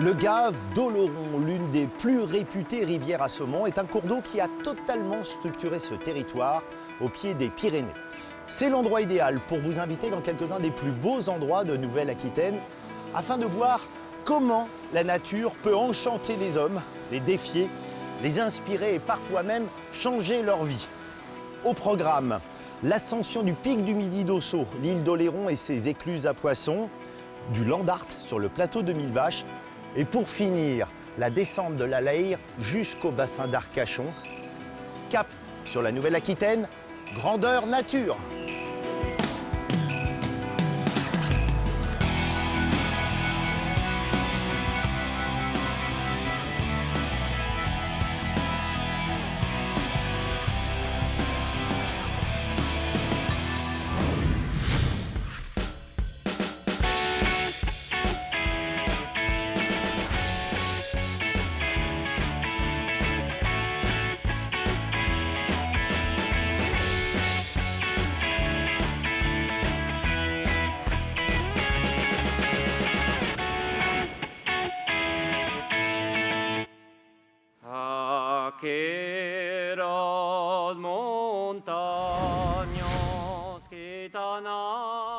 Le Gave d'Oloron, l'une des plus réputées rivières à saumon, est un cours d'eau qui a totalement structuré ce territoire au pied des Pyrénées. C'est l'endroit idéal pour vous inviter dans quelques-uns des plus beaux endroits de Nouvelle-Aquitaine afin de voir comment la nature peut enchanter les hommes, les défier, les inspirer et parfois même changer leur vie. Au programme, l'ascension du pic du Midi d'Ossau, l'île d'Oléron et ses écluses à poissons, du Landart sur le plateau de Millevaches, et pour finir, la descente de la Laïre jusqu'au bassin d'Arcachon. Cap sur la Nouvelle-Aquitaine, grandeur nature.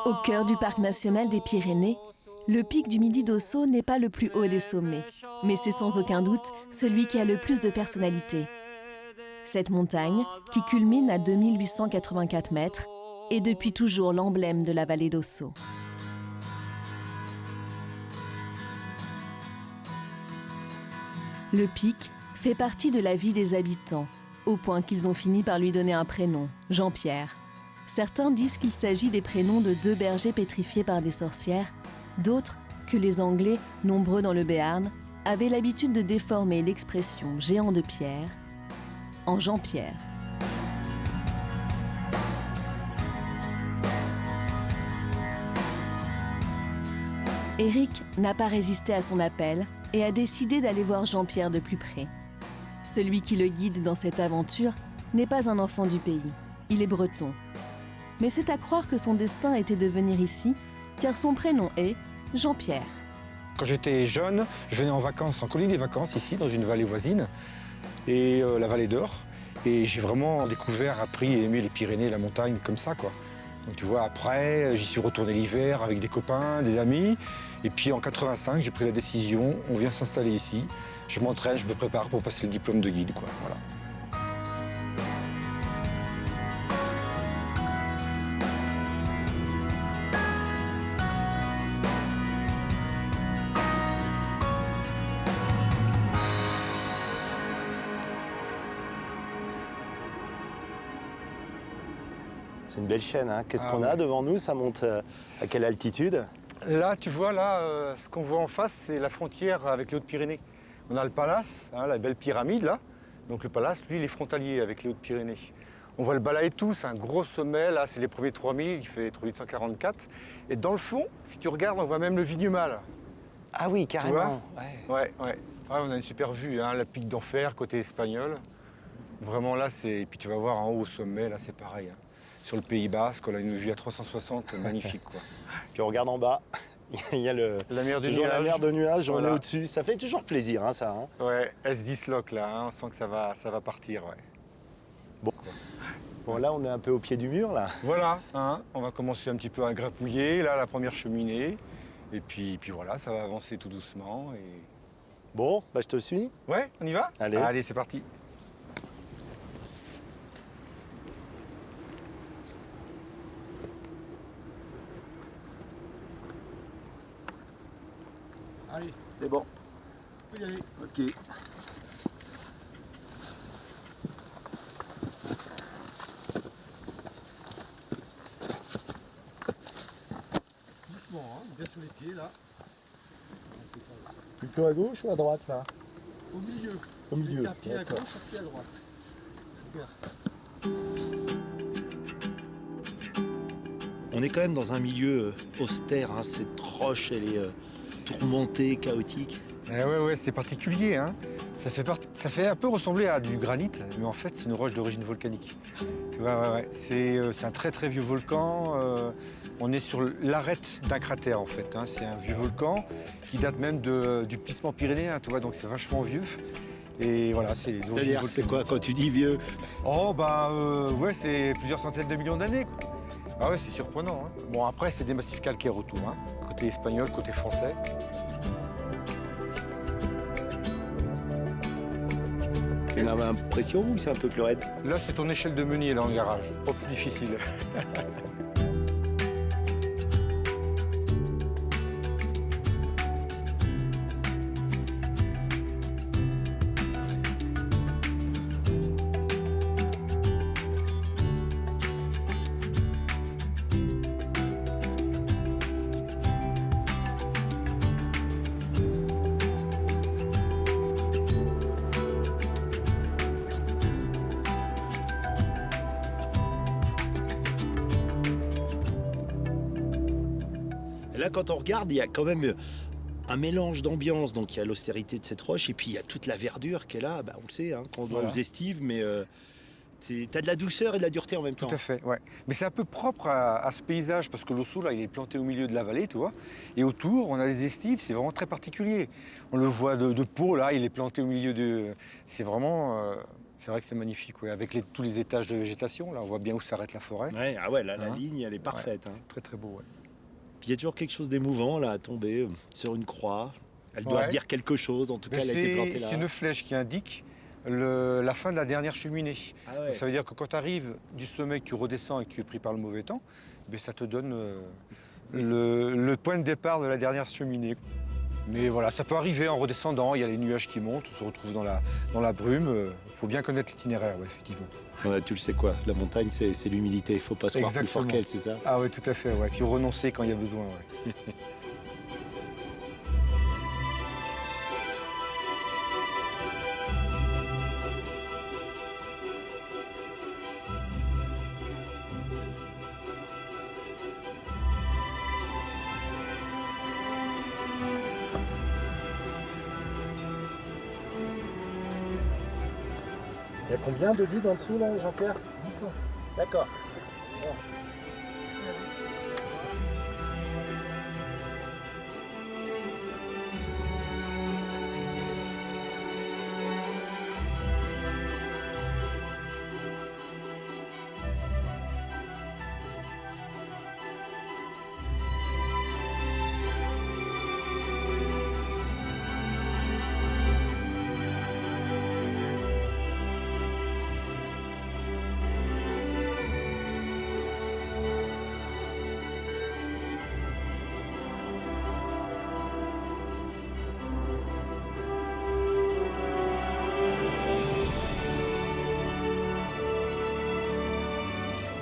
Au cœur du parc national des Pyrénées, le pic du Midi d'Ossau n'est pas le plus haut des sommets, mais c'est sans aucun doute celui qui a le plus de personnalité. Cette montagne, qui culmine à 2884 mètres, est depuis toujours l'emblème de la vallée d'Ossau. Le pic fait partie de la vie des habitants, au point qu'ils ont fini par lui donner un prénom, Jean-Pierre. Certains disent qu'il s'agit des prénoms de deux bergers pétrifiés par des sorcières, d'autres que les Anglais, nombreux dans le Béarn, avaient l'habitude de déformer l'expression géant de pierre en Jean-Pierre. Éric n'a pas résisté à son appel et a décidé d'aller voir Jean-Pierre de plus près. Celui qui le guide dans cette aventure n'est pas un enfant du pays, il est breton. Mais c'est à croire que son destin était de venir ici, car son prénom est Jean-Pierre. Quand j'étais jeune, je venais en vacances, en colonie des vacances, ici, dans une vallée voisine, et la vallée d'Or. Et j'ai vraiment découvert, appris et aimé les Pyrénées, la montagne, comme ça, quoi. Donc tu vois, après, j'y suis retourné l'hiver avec des copains, des amis. Et puis en 85, j'ai pris la décision, on vient s'installer ici. Je m'entraîne, je me prépare pour passer le diplôme de guide, quoi. Voilà. C'est une belle chaîne, hein. Qu'est-ce qu'on a devant nous? Ça monte à quelle altitude? Là, tu vois, ce qu'on voit en face, c'est la frontière avec les Hautes-Pyrénées. On a le Palace, hein, la belle pyramide, là. Donc le Palace, lui, il est frontalier avec les Hautes-Pyrénées. On voit le Balaïtou, c'est un gros sommet, là, c'est les premiers 3000, il fait 3844. Et dans le fond, si tu regardes, on voit même le Vignemale. Ah oui, carrément. Ouais, on a une super vue, hein, la pique d'Enfer, côté espagnol. Vraiment, là, c'est... Et puis tu vas voir en haut au sommet, là, c'est pareil. Hein. Sur le Pays Basque, on a une vue à 360, magnifique, quoi. Puis on regarde en bas, il y a la mer de toujours nuages. La mer de nuages, voilà. On est au-dessus. Ça fait toujours plaisir, hein, ça. Hein. Ouais, elle se disloque, là, hein, on sent que ça va partir, ouais. Bon, là, on est un peu au pied du mur, là. Voilà, hein, on va commencer un petit peu à grappouiller, là, la première cheminée. Et puis voilà, ça va avancer tout doucement. Et... Bon, bah, je te suis. Ouais, on y va? Allez, c'est parti. Allez, c'est bon. On peut y aller. Ok. Doucement, hein, bien sur les pieds, là. Plutôt à gauche ou à droite, ça? Au milieu. Au milieu. Un pied à gauche, un pied à droite. Super. On est quand même dans un milieu austère, hein. Cette roche, elle est tourmentée, chaotique. Ouais, c'est particulier, hein. Ça fait un peu ressembler à du granit, mais en fait, c'est une roche d'origine volcanique. Tu vois, C'est un très très vieux volcan. On est sur l'arête d'un cratère en fait. Hein. C'est un vieux volcan qui date même du plissement pyrénéen, tu vois, donc c'est vachement vieux. Et voilà, c'est les origines C'est-à-dire, c'est quoi quand tu dis vieux? Oh bah ouais, c'est plusieurs centaines de millions d'années. Ah ouais, c'est surprenant. Hein. Bon après, c'est des massifs calcaires autour, hein. Côté espagnol, côté français. C'est une impression ou c'est un peu plus raide? Là, c'est ton échelle de meunier là en garage. Pas plus difficile. Et là, quand on regarde, il y a quand même un mélange d'ambiance. Donc il y a l'austérité de cette roche et puis il y a toute la verdure qui est là. Bah, on le sait, hein, quand on va Voilà. aux estives, mais t'as de la douceur et de la dureté en même temps. Tout à fait, ouais. Mais c'est un peu propre à ce paysage parce que l'Ossau, là, il est planté au milieu de la vallée, tu vois. Et autour, on a des estives, c'est vraiment très particulier. On le voit de Pau, là, il est planté au milieu de... C'est vraiment... c'est vrai que c'est magnifique, ouais. Avec tous les étages de végétation, là, on voit bien où s'arrête la forêt. Ouais, ah ouais, là, la Hein? ligne, elle est parfaite. Ouais, Hein. c'est très très beau, ouais. Puis il y a toujours quelque chose d'émouvant là à tomber sur une croix. Elle doit Ouais. dire quelque chose, en tout cas, Mais elle a été plantée là. c'est une flèche qui indique la fin de la dernière cheminée. Ah ouais. Donc, ça veut dire que quand tu arrives du sommet, que tu redescends et que tu es pris par le mauvais temps, ben, ça te donne le point de départ de la dernière cheminée. Mais voilà, ça peut arriver en redescendant, il y a les nuages qui montent, on se retrouve dans la brume. Il faut bien connaître l'itinéraire, ouais, effectivement. Ouais, tu le sais quoi, la montagne c'est l'humilité, il faut pas se croire plus fort Exactement. qu'elle, c'est ça? Ah oui, tout à fait, ouais. Puis renoncer quand il y a besoin, ouais. Il y a combien de vides en dessous là, Jean-Pierre? 800. D'accord.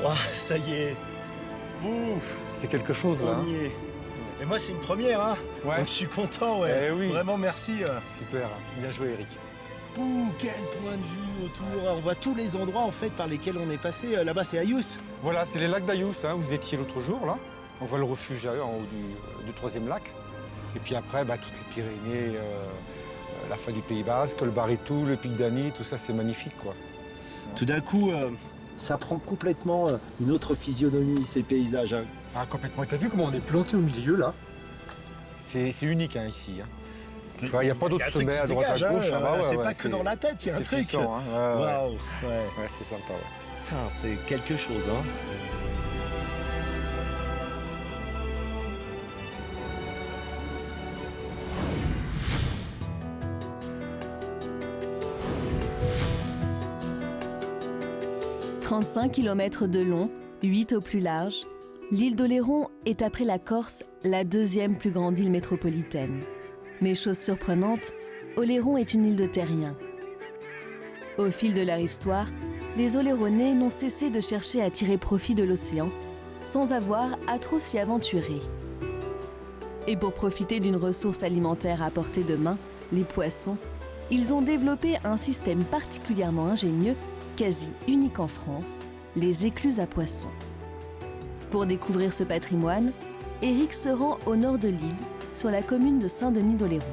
Ouah, ça y est. Ouf, C'est quelque chose, là. on Hein. y est. Et moi c'est une première, hein. Ouais. Donc je suis content, ouais. Eh oui. Vraiment merci. Super, bien joué, Eric. Ouh, quel point de vue autour. On voit tous les endroits en fait par lesquels on est passé. Là-bas c'est Ayous. Voilà, c'est les lacs d'Ayous, hein. Vous étiez l'autre jour, là. On voit le refuge en haut du troisième lac. Et puis après, bah, toutes les Pyrénées, la fin du Pays Basque, le Baritou, le Pic d'Ani, tout ça, c'est magnifique, quoi. Tout d'un coup, ça prend complètement une autre physionomie ces paysages. Hein. Ah, complètement. Et t'as vu comment on est planté au milieu, là? C'est unique, hein, ici. Hein. Tu vois, il n'y a pas d'autres sommets à droite, à gauche. Ah, bah, c'est ouais, pas ouais, que dans la tête, il y a un c'est truc. puissant, hein. Ouais, ouais. Waouh, ouais. Ouais, c'est sympa, ouais. Putain, c'est quelque chose, hein. « 35 km de long, 8 au plus large, l'île d'Oléron est après la Corse la deuxième plus grande île métropolitaine. Mais chose surprenante, Oléron est une île de terriens. Au fil de leur histoire, les Oléronais n'ont cessé de chercher à tirer profit de l'océan, sans avoir à trop s'y aventurer. Et pour profiter d'une ressource alimentaire à portée de main, les poissons, ils ont développé un système particulièrement ingénieux, quasi unique en France, les écluses à poissons. Pour découvrir ce patrimoine, Éric se rend au nord de l'île, sur la commune de Saint-Denis-d'Oléron.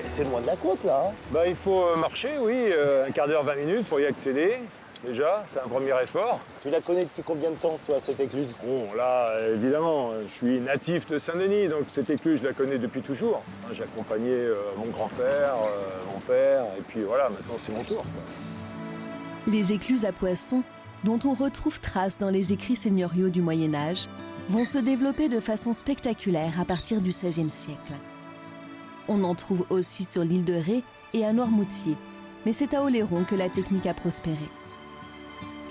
C'est loin de la côte là. Hein. Bah, il faut marcher, oui, un quart d'heure, 20 minutes pour y accéder. déjà, c'est un premier effort. Tu la connais depuis combien de temps, toi, cette écluse? Bon, là, évidemment, je suis natif de Saint-Denis, donc cette écluse, je la connais depuis toujours. Hein, j'ai accompagné mon grand-père, mon père, et puis voilà, maintenant c'est mon tour, quoi. Les écluses à poissons, dont on retrouve trace dans les écrits seigneuriaux du Moyen-Âge, vont se développer de façon spectaculaire à partir du XVIe siècle. On en trouve aussi sur l'île de Ré et à Noirmoutier, mais c'est à Oléron que la technique a prospéré.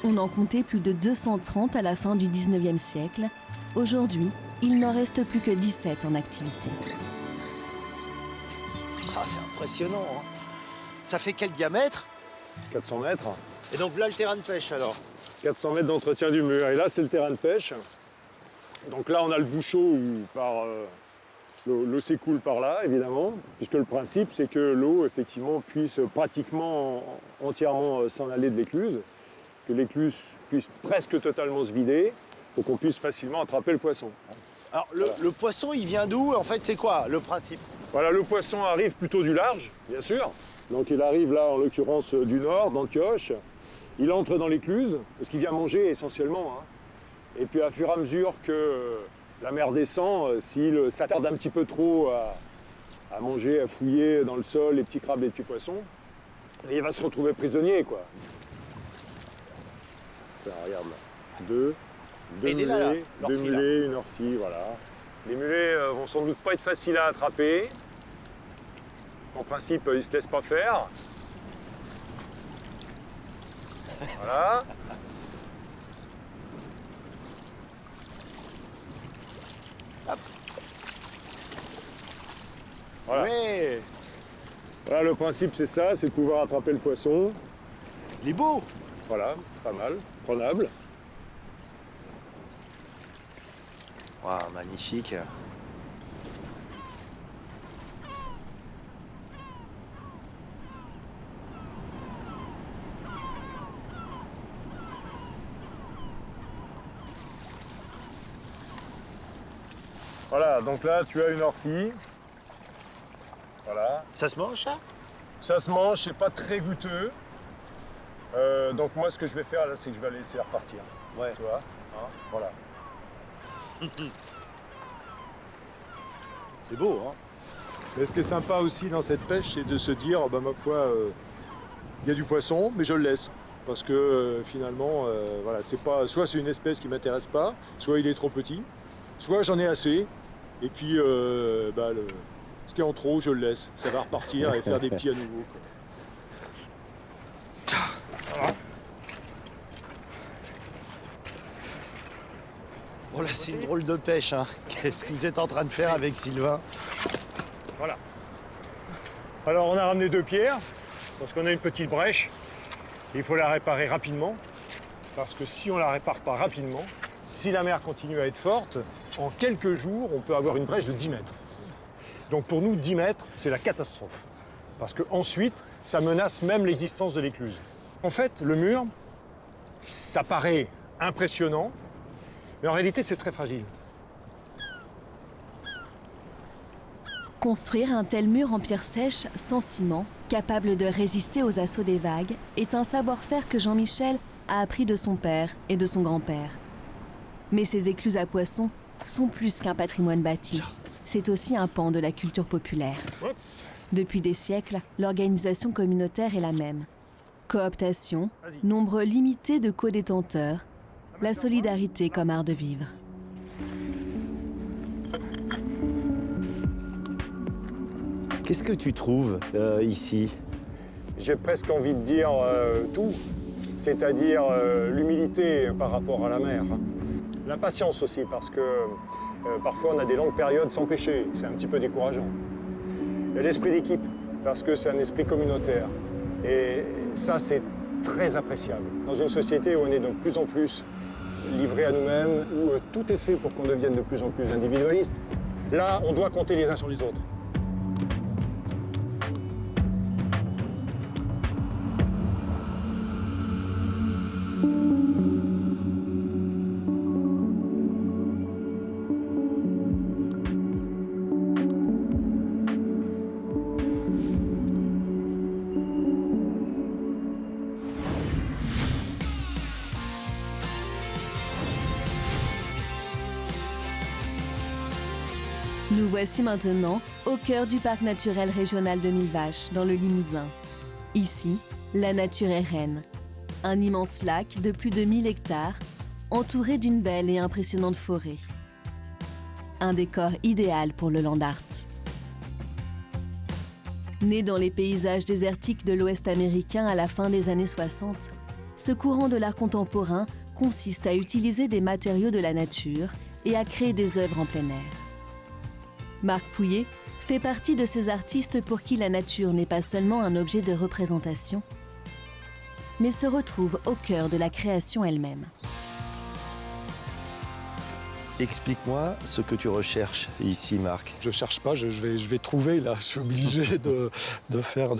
On en comptait plus de 230 à la fin du XIXe siècle. Aujourd'hui, il n'en reste plus que 17 en activité. Ah, c'est impressionnant, hein. Ça fait quel diamètre? 400 mètres. Et donc là, le terrain de pêche, alors? 400 mètres d'entretien du mur. Et là, c'est le terrain de pêche. Donc là, on a le bouchot où l'eau s'écoule par là, évidemment, puisque le principe, c'est que l'eau, effectivement, puisse pratiquement entièrement s'en aller de l'écluse, que l'écluse puisse presque totalement se vider, pour qu'on puisse facilement attraper le poisson. Alors, le poisson, il vient d'où? En fait, c'est quoi le principe? Voilà, le poisson arrive plutôt du large, bien sûr. Donc il arrive là, en l'occurrence, du nord, dans le Kioche. Il entre dans l'écluse, parce qu'il vient manger essentiellement, hein. Et puis, à fur et à mesure que la mer descend, s'il s'attarde un petit peu trop à manger, à fouiller dans le sol les petits crabes, les petits poissons, il va se retrouver prisonnier, quoi. Tiens, regarde là. Deux Et il est là, mulets, l'ortie, deux mulets, une ortie, voilà. Les mulets vont sans doute pas être faciles à attraper. En principe, ils ne se laissent pas faire. Voilà. Voilà. Ouais, Voilà, le principe c'est ça, c'est de pouvoir attraper le poisson. il est beau. Voilà, pas mal, prenable. Waouh, magnifique. Voilà, donc là tu as une ortie. Voilà. Ça se mange, ça? Ça se mange, c'est pas très goûteux. Donc moi ce que je vais faire là, c'est que je vais la laisser repartir. Ouais. Tu vois, hein, voilà. C'est beau, hein? Mais ce qui est sympa aussi dans cette pêche, c'est de se dire, bah, ma foi, il y a du poisson, mais je le laisse. Parce que finalement, voilà, c'est pas, soit c'est une espèce qui ne m'intéresse pas, soit il est trop petit, soit j'en ai assez, et puis ce qui est en trop, je le laisse. Ça va repartir et faire des petits à nouveau, quoi. Voilà. Oh là, c'est une drôle de pêche, hein. Qu'est-ce que vous êtes en train de faire avec Sylvain? Voilà. Alors on a ramené 2 pierres, parce qu'on a une petite brèche. Il faut la réparer rapidement, parce que si on la répare pas rapidement, si la mer continue à être forte, en quelques jours, on peut avoir une brèche de 10 mètres. Donc pour nous, 10 mètres, c'est la catastrophe. Parce qu'ensuite, ça menace même l'existence de l'écluse. En fait, le mur, ça paraît impressionnant, mais en réalité, c'est très fragile. Construire un tel mur en pierre sèche, sans ciment, capable de résister aux assauts des vagues, est un savoir-faire que Jean-Michel a appris de son père et de son grand-père. Mais ces écluses à poissons sont plus qu'un patrimoine bâti. C'est aussi un pan de la culture populaire. Depuis des siècles, l'organisation communautaire est la même. Cooptation, nombre limité de co-détenteurs, la solidarité comme art de vivre. Qu'est-ce que tu trouves ici? J'ai presque envie de dire tout, c'est-à-dire l'humilité par rapport à la mer. La patience aussi, parce que parfois on a des longues périodes sans pêcher, c'est un petit peu décourageant. Et l'esprit d'équipe, parce que c'est un esprit communautaire. Et ça, c'est très appréciable. Dans une société où on est de plus en plus livré à nous-mêmes, où tout est fait pour qu'on devienne de plus en plus individualiste, là, on doit compter les uns sur les autres. Nous voici maintenant au cœur du parc naturel régional de Millevaches, dans le Limousin. Ici, la nature est reine. Un immense lac de plus de 1000 hectares, entouré d'une belle et impressionnante forêt. Un décor idéal pour le land art. Né dans les paysages désertiques de l'Ouest américain à la fin des années 60, ce courant de l'art contemporain consiste à utiliser des matériaux de la nature et à créer des œuvres en plein air. Marc Pouillet fait partie de ces artistes pour qui la nature n'est pas seulement un objet de représentation, mais se retrouve au cœur de la création elle-même. Explique-moi ce que tu recherches ici, Marc. Je cherche pas, je vais trouver, là. Je suis obligé de faire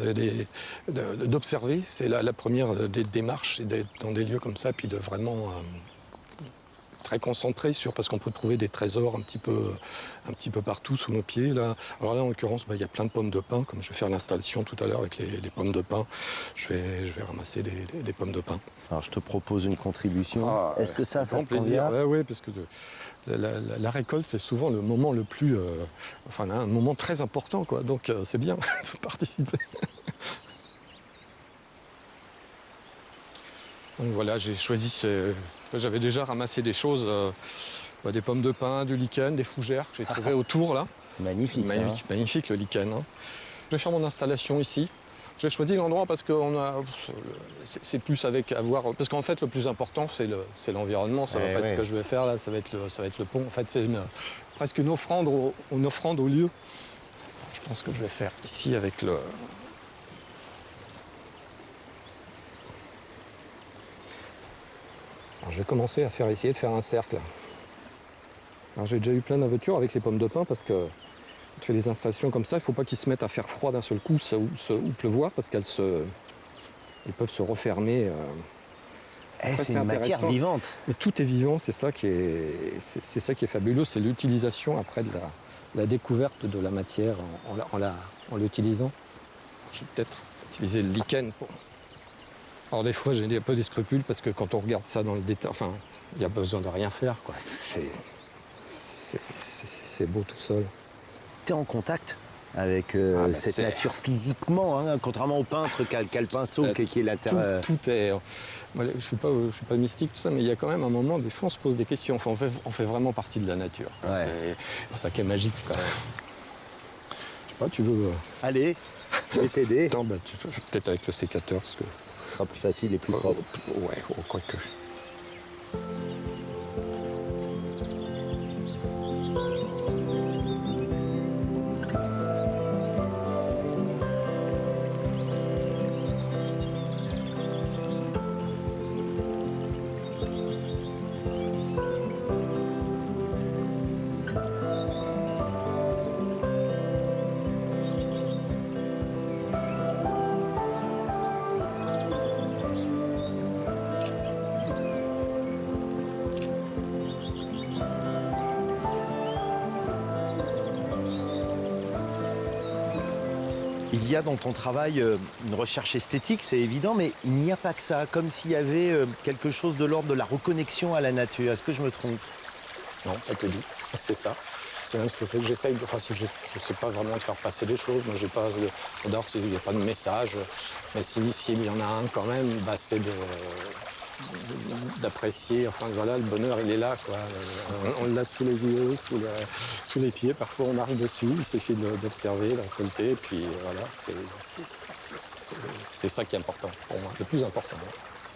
d'observer. C'est la première des démarches, d'être dans des lieux comme ça, puis de vraiment très concentré sur, parce qu'on peut trouver des trésors un petit peu partout sous nos pieds. Là. Alors là, en l'occurrence, il y a plein de pommes de pin, comme je vais faire l'installation tout à l'heure avec les pommes de pin. Je vais ramasser des pommes de pin. Alors, je te propose une contribution. Est-ce que ça te plaisir. convient? Oui, parce que la récolte, c'est souvent le moment le plus... un moment très important, quoi. Donc, c'est bien de participer. Donc voilà, j'ai choisi... J'avais déjà ramassé des choses, des pommes de pin, du lichen, des fougères que j'ai trouvées autour, là. Magnifique, Magnifique, le lichen. Hein. Je vais faire mon installation ici. J'ai choisi l'endroit parce que c'est plus avec avoir... Parce qu'en fait, le plus important, c'est l'environnement. Ça va pas être ce que je vais faire, là, ça va être le pont. En fait, c'est presque une offrande au lieu. Je pense que je vais faire ici avec le... Alors, je vais commencer à essayer de faire un cercle. Alors, j'ai déjà eu plein d'aventures avec les pommes de pin parce que quand tu fais les installations comme ça, il ne faut pas qu'ils se mettent à faire froid d'un seul coup ou pleuvoir parce qu'elles peuvent se refermer. C'est une matière vivante. Mais tout est vivant, c'est ça qui est fabuleux, c'est l'utilisation après de la découverte de la matière en l'utilisant. Je vais peut-être utiliser le lichen pour... Alors des fois, j'ai un peu des scrupules parce que quand on regarde ça dans le détail, il n'y a besoin de rien faire, quoi. C'est beau tout seul. Tu es en contact avec cette nature physiquement, hein, contrairement au peintre qui a le pinceau, qui est la terre. Tout est... Moi, je suis pas mystique, tout ça, mais il y a quand même un moment, des fois, on se pose des questions. Enfin, on fait vraiment partie de la nature. Ouais. C'est ça qui est magique, quand même. Je sais pas, tu veux... Allez, je vais t'aider. Attends, peut-être avec le sécateur, parce que... Ce sera plus facile et plus propre. Ouais, quoique. Il y a dans ton travail une recherche esthétique, c'est évident, mais il n'y a pas que ça, comme s'il y avait quelque chose de l'ordre de la reconnexion à la nature. Est-ce que je me trompe? Non, pas que dit, c'est ça. C'est même ce que c'est que j'essaye, je ne sais pas vraiment de faire passer des choses, moi j'ai pas, d'abord il n'y a pas de message, mais s'il y en a un quand même, c'est d'apprécier, le bonheur il est là, quoi. On l'a sous les yeux, sous les pieds, parfois on marche dessus, il suffit d'observer, de récolter, et puis voilà, c'est ça qui est important pour moi, le plus important.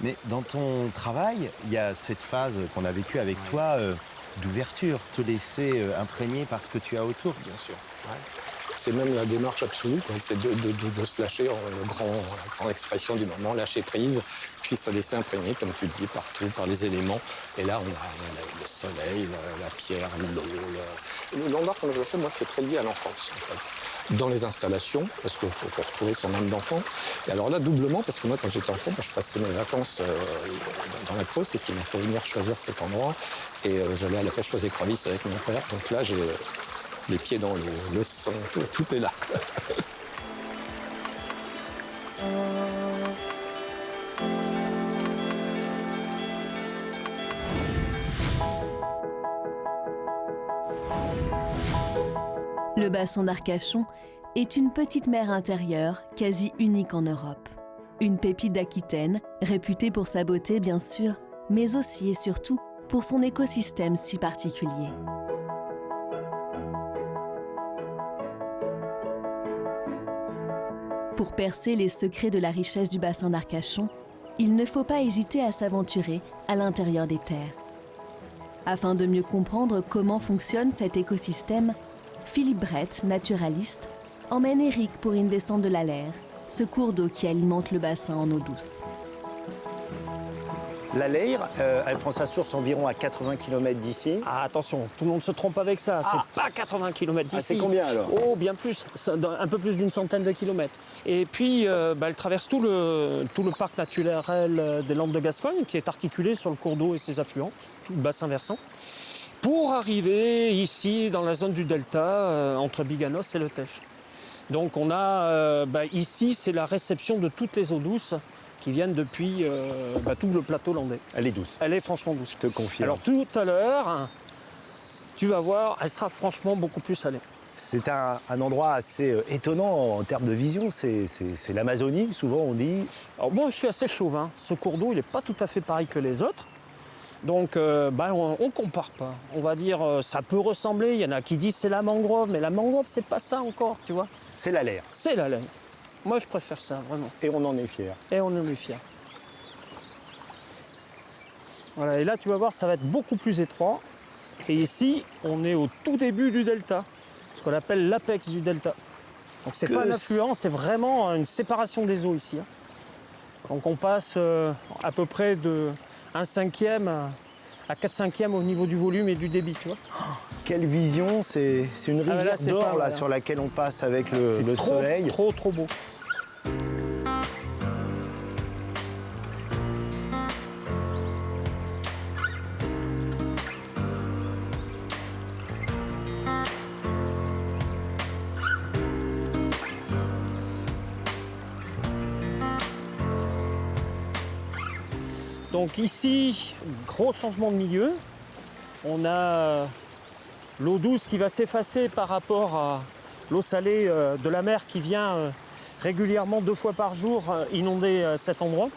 Mais dans ton travail, il y a cette phase qu'on a vécue avec toi d'ouverture, te laisser imprégner par ce que tu as autour. Bien sûr. Ouais. C'est même la démarche absolue, quoi. C'est de se lâcher, la grande expression du moment, lâcher prise, puis se laisser imprégner, comme tu dis, partout, par les éléments. Et là, on a le soleil, la pierre, l'eau. Le land art, comme je le fais, moi, c'est très lié à l'enfance, en fait. Dans les installations, parce qu'il faut retrouver son âme d'enfant. Et alors là, doublement, parce que moi, quand j'étais enfant, je passais mes vacances dans la Creuse, c'est ce qui m'a fait venir choisir cet endroit. Et j'allais à la pêche aux écrevisses avec mon père. Donc là, j'ai les pieds dans le sang, tout est là. Le bassin d'Arcachon est une petite mer intérieure quasi unique en Europe. Une pépite d'Aquitaine, réputée pour sa beauté bien sûr, mais aussi et surtout pour son écosystème si particulier. Pour percer les secrets de la richesse du bassin d'Arcachon, il ne faut pas hésiter à s'aventurer à l'intérieur des terres. Afin de mieux comprendre comment fonctionne cet écosystème, Philippe Brett, naturaliste, emmène Éric pour une descente de l'Allaire, ce cours d'eau qui alimente le bassin en eau douce. L'Allaire, elle prend sa source environ à 80 km d'ici. Ah, attention, tout le monde se trompe avec ça. C'est pas 80 km d'ici. C'est combien alors? Oh, bien plus, un peu plus d'une centaine de kilomètres. Et puis, elle traverse tout le parc naturel des Landes de Gascogne, qui est articulé sur le cours d'eau et ses affluents, tout le bassin versant, pour arriver ici, dans la zone du delta, entre Biganos et Le Teche. Donc, on a ici, c'est la réception de toutes les eaux douces qui viennent depuis tout le plateau landais. Elle est douce. Elle est franchement douce. Je te confirme. Alors tout à l'heure, tu vas voir, elle sera franchement beaucoup plus salée. C'est un endroit assez étonnant en termes de vision. C'est l'Amazonie, souvent on dit. Alors moi, je suis assez chauvin. Ce cours d'eau, il n'est pas tout à fait pareil que les autres. Donc, on ne compare pas. On va dire, ça peut ressembler. Il y en a qui disent c'est la mangrove, mais la mangrove, c'est pas ça encore, tu vois. C'est l'Allaire. C'est la laine. Moi, je préfère ça, vraiment. Et on en est fiers. Et on en est fiers. Voilà, et là, tu vas voir, ça va être beaucoup plus étroit. Et ici, on est au tout début du delta, ce qu'on appelle l'apex du delta. Donc, c'est pas un affluent, c'est vraiment une séparation des eaux ici. Donc, on passe à peu près de 1/5 à 4/5 au niveau du volume et du débit, tu vois. Quelle vision, c'est une rivière d'or là, sur laquelle on passe avec le soleil. Trop beau. Donc ici, gros changement de milieu. On a l'eau douce qui va s'effacer par rapport à l'eau salée de la mer qui vient régulièrement 2 fois par jour inonder cet endroit.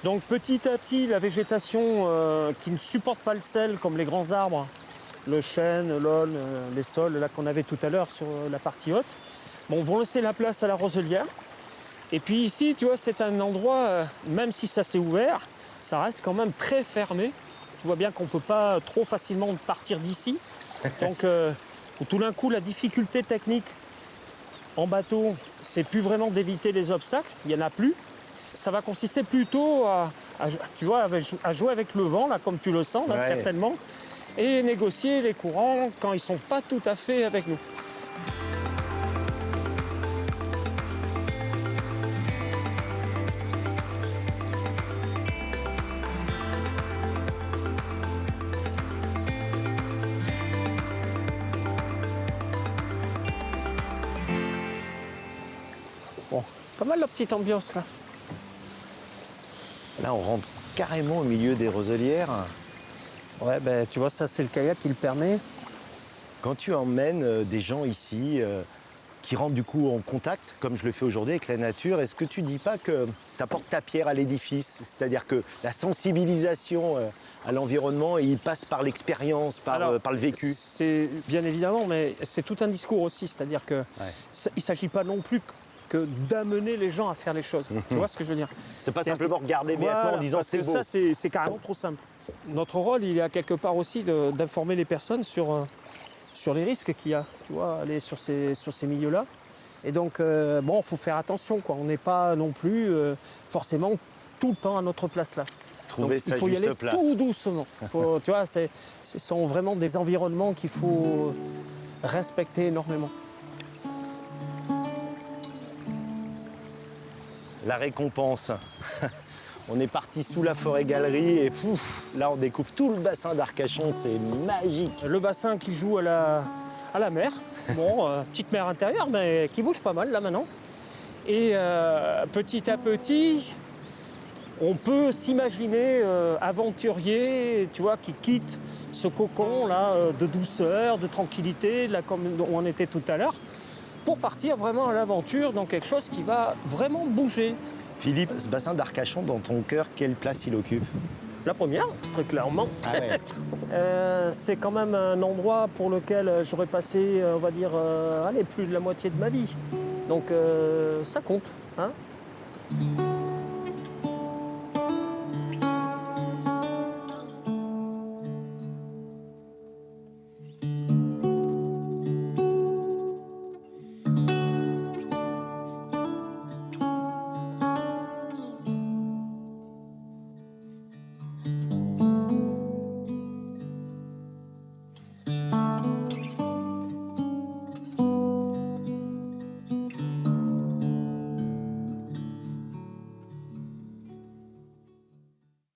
Donc petit à petit, la végétation qui ne supporte pas le sel, comme les grands arbres, le chêne, l'aulne, les saules là qu'on avait tout à l'heure sur la partie haute, vont laisser la place à la roselière. Et puis ici, tu vois, c'est un endroit, même si ça s'est ouvert, ça reste quand même très fermé. Tu vois bien qu'on ne peut pas trop facilement partir d'ici. Donc, tout d'un coup, la difficulté technique en bateau, c'est plus vraiment d'éviter les obstacles. Il n'y en a plus. Ça va consister plutôt à jouer avec le vent, là, comme tu le sens, là, certainement, et négocier les courants quand ils ne sont pas tout à fait avec nous. Bon, pas mal la petite ambiance là. Là, on rentre carrément au milieu des roselières. Ouais, tu vois, ça c'est le kayak qui le permet. Quand tu emmènes des gens ici qui rentrent du coup en contact, comme je le fais aujourd'hui avec la nature, est-ce que tu dis pas que tu apportes ta pierre à l'édifice? C'est-à-dire que la sensibilisation à l'environnement, il passe par l'expérience, par le vécu. C'est bien évidemment, mais c'est tout un discours aussi. C'est-à-dire qu'il ne s'agit pas non plus que d'amener les gens à faire les choses. Tu vois ce que je veux dire? C'est pas simplement regarder bêtement en disant c'est beau. Ça, c'est carrément trop simple. Notre rôle, il est à quelque part aussi d'informer les personnes sur les risques qu'il y a, tu vois, aller sur ces milieux-là. Et donc, il faut faire attention, quoi. On n'est pas non plus forcément tout le temps à notre place là. Trouver sa juste place. Il faut y aller tout doucement. Tu vois, ce sont vraiment des environnements qu'il faut respecter énormément. La récompense. On est parti sous la forêt-galerie et là on découvre tout le bassin d'Arcachon, c'est magique. Le bassin qui joue à la mer, petite mer intérieure mais qui bouge pas mal là maintenant. Et petit à petit, On peut s'imaginer aventurier, tu vois, qui quitte ce cocon là de douceur, de tranquillité, là, comme on était tout à l'heure, pour partir vraiment à l'aventure dans quelque chose qui va vraiment bouger. Philippe, ce bassin d'Arcachon, dans ton cœur, quelle place il occupe? La première, très clairement. Ah ouais. C'est quand même un endroit pour lequel j'aurais passé, on va dire, allez, plus de la moitié de ma vie. Donc ça compte, hein.